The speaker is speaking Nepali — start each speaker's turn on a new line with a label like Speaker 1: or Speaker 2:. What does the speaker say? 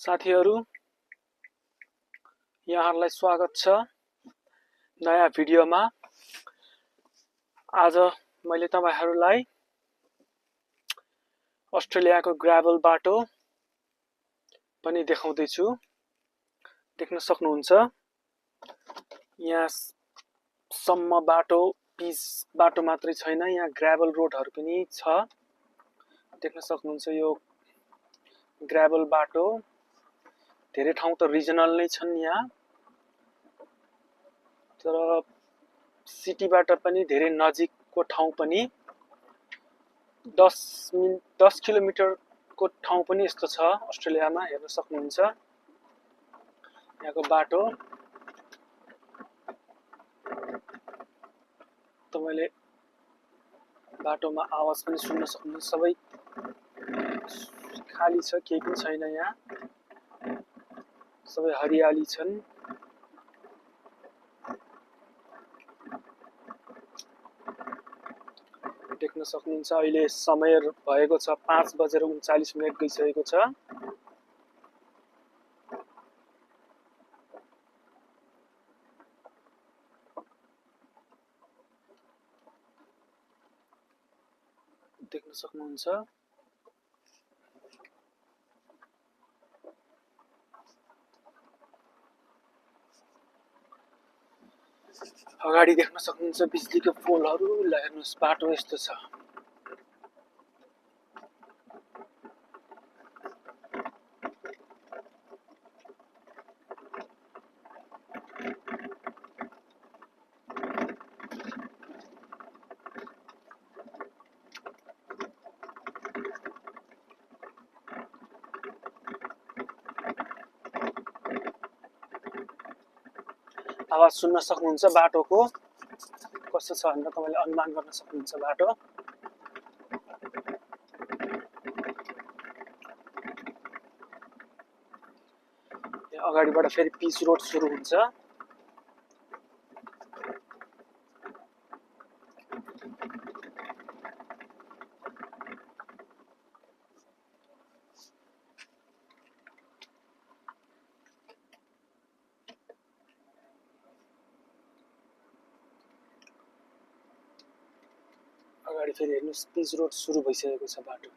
Speaker 1: साथीहरु, यहाँहरुलाई स्वागत छ नयाँ भिडियोमा। आज मैले तपाईहरुलाई अस्ट्रेलियाको ग्राभल बाटो पनि देखाउँदै छु। देख्न सक्नुहुन्छ यहाँ सम्म बाटो पिच बाटो मात्रै छैन, यहाँ ग्राभल रोडहरु पनि छ। देख्न सक्नुहुन्छ यो ग्राभल बाटो। धेरै ठाउँ त रिजनल नै छन् यहाँ, तर सिटीबाट पनि धेरै नजिकको ठाउँ पनि 10 किलोमिटरको ठाउँ पनि यस्तो छ अस्ट्रेलियामा। हेर्न सक्नुहुन्छ यहाँको बाटो। तपाईले बाटोमा आवाज पनि सुन्न सक्नुहुन्छ। सबै खाली छ, केही पनि छैन यहाँ, सबै हरियाली छन्। देख्न सक्नुहुन्छ अहिले समय भएको छ 5:39 गइसकेको छ। देख्न सक्नुहुन्छ अगाडि देख्न सक्नुहुन्छ बिजुलीको पोलहरु। हेर्नुस् बाटो यस्तो छ। आवाज सुन्न सक्नुहुन्छ बाटोको कस्तो छ भनेर तपाईले अनुमान गर्न सक्नुहुन्छ बाटो। यहाँ अगाडिबाट फेरि पिच रोड सुरु हुन्छ। अगाडि फेरि हेर्नुस् पिच रोड सुरु भइसकेको छ बाटो।